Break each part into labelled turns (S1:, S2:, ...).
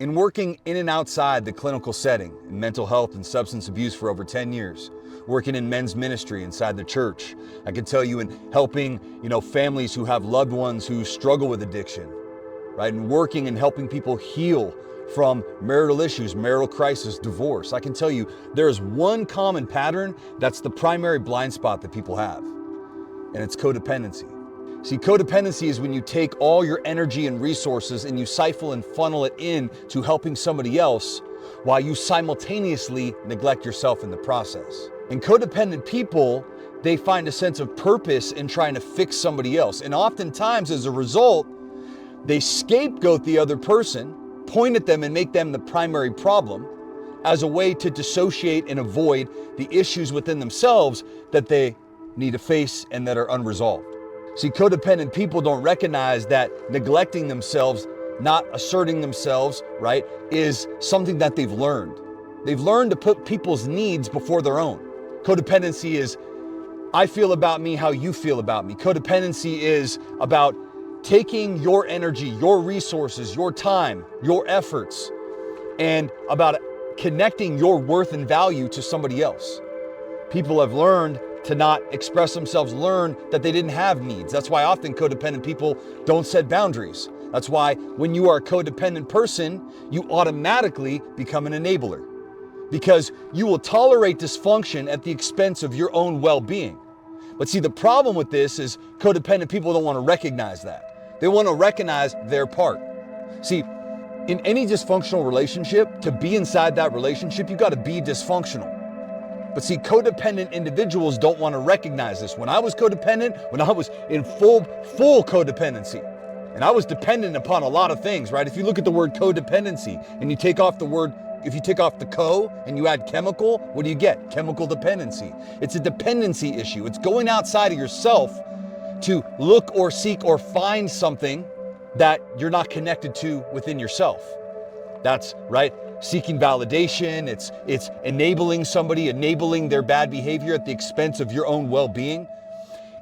S1: In working in and outside the clinical setting in mental health and substance abuse for over 10 years, working in men's ministry inside the church, I can tell you in helping, families who have loved ones who struggle with addiction, right? And working and helping people heal from marital issues, marital crisis, divorce. I can tell you there's one common pattern that's the primary blind spot that people have, and it's codependency. See, codependency is when you take all your energy and resources and you siphon and funnel it in to helping somebody else while you simultaneously neglect yourself in the process. And codependent people, they find a sense of purpose in trying to fix somebody else. And oftentimes, as a result, they scapegoat the other person, point at them and make them the primary problem as a way to dissociate and avoid the issues within themselves that they need to face and that are unresolved. See, codependent people don't recognize that neglecting themselves, not asserting themselves, right, is something that they've learned. They've learned to put people's needs before their own. Codependency is, I feel about me how you feel about me. Codependency is about taking your energy, your resources, your time, your efforts, and about connecting your worth and value to somebody else. People have learned to not express themselves, learn that they didn't have needs. That's why often codependent people don't set boundaries. That's why when you are a codependent person, you automatically become an enabler, because you will tolerate dysfunction at the expense of your own well-being. But see, the problem with this is codependent people don't want to recognize that. They want to recognize their part. See, in any dysfunctional relationship, to be inside that relationship, you got to be dysfunctional. But see, codependent individuals don't want to recognize this. When I was codependent, when I was in full codependency, and I was dependent upon a lot of things, right? If you look at the word codependency and you take off the word, if you take off the co and you add chemical, what do you get? Chemical dependency. It's a dependency issue. It's going outside of yourself to look or seek or find something that you're not connected to within yourself. That's right. Seeking validation, it's enabling somebody, enabling their bad behavior at the expense of your own well-being.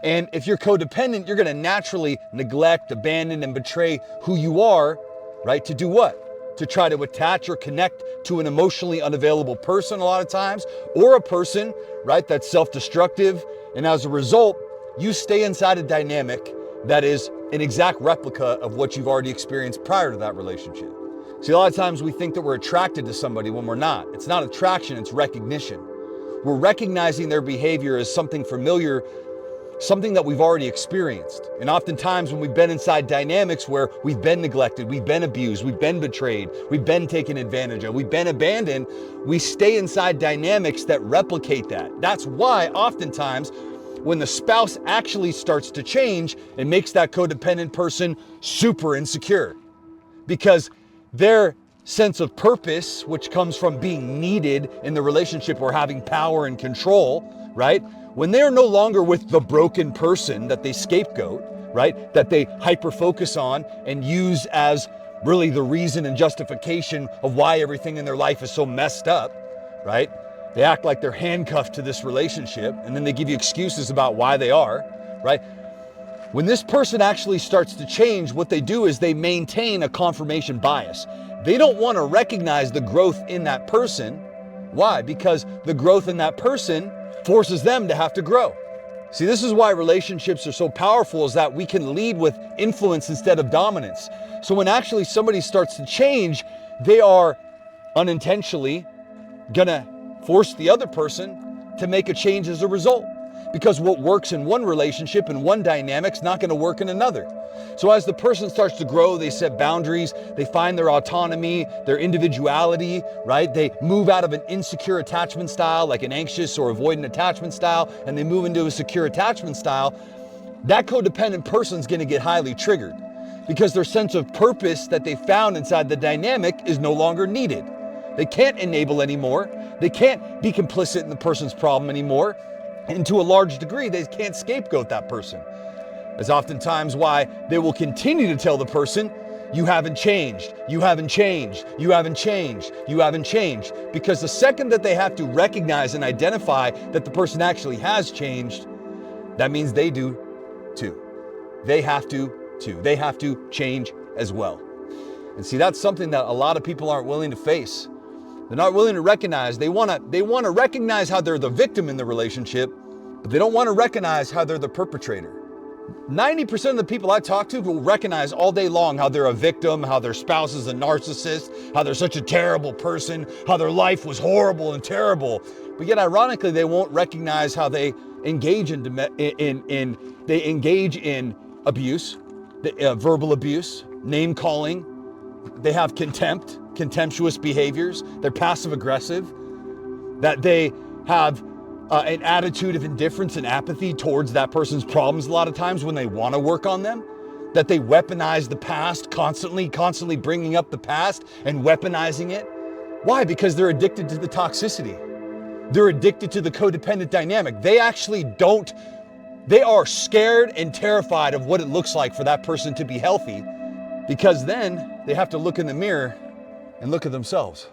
S1: And if you're codependent, you're going to naturally neglect, abandon, and betray who you are, right? To do what? To try to attach or connect to an emotionally unavailable person a lot of times, or a person, right, that's self-destructive. And as a result, you stay inside a dynamic that is an exact replica of what you've already experienced prior to that relationship. See, a lot of times we think that we're attracted to somebody when we're not. It's not attraction, it's recognition. We're recognizing their behavior as something familiar, something that we've already experienced. And oftentimes when we've been inside dynamics where we've been neglected, we've been abused, we've been betrayed, we've been taken advantage of, we've been abandoned, we stay inside dynamics that replicate that. That's why oftentimes when the spouse actually starts to change, it makes that codependent person super insecure, because their sense of purpose, which comes from being needed in the relationship or having power and control, right? When they're no longer with the broken person that they scapegoat, right? That they hyper-focus on and use as really the reason and justification of why everything in their life is so messed up, right? They act like they're handcuffed to this relationship, and then they give you excuses about why they are, right? When this person actually starts to change, what they do is they maintain a confirmation bias. They don't want to recognize the growth in that person. Why? Because the growth in that person forces them to have to grow. See, this is why relationships are so powerful, is that we can lead with influence instead of dominance. So when actually somebody starts to change, they are unintentionally gonna force the other person to make a change as a result. Because what works in one relationship and one dynamic's not going to work in another. So as the person starts to grow, they set boundaries, they find their autonomy, their individuality, right? They move out of an insecure attachment style, like an anxious or avoidant attachment style, and they move into a secure attachment style. That codependent person's going to get highly triggered because their sense of purpose that they found inside the dynamic is no longer needed. They can't enable anymore. They can't be complicit in the person's problem anymore. And to a large degree, they can't scapegoat that person. That's oftentimes why they will continue to tell the person, you haven't changed, you haven't changed, you haven't changed, you haven't changed. Because the second that they have to recognize and identify that the person actually has changed, that means they do too. They have to too. They have to change as well. And see, that's something that a lot of people aren't willing to face. They're not willing to recognize. They want to recognize how they're the victim in the relationship, but they don't want to recognize how they're the perpetrator. 90% of the people I talk to will recognize all day long how they're a victim, how their spouse is a narcissist, how they're such a terrible person, how their life was horrible and terrible. But yet, ironically, they won't recognize how they engage in abuse, verbal abuse, name calling. They have contempt, contemptuous behaviors. They're passive aggressive. That they have an attitude of indifference and apathy towards that person's problems a lot of times when they want to work on them. That they weaponize the past, constantly bringing up the past and weaponizing it. Why? Because they're addicted to the toxicity. They're addicted to the codependent dynamic. They are scared and terrified of what it looks like for that person to be healthy, because then they have to look in the mirror and look at themselves.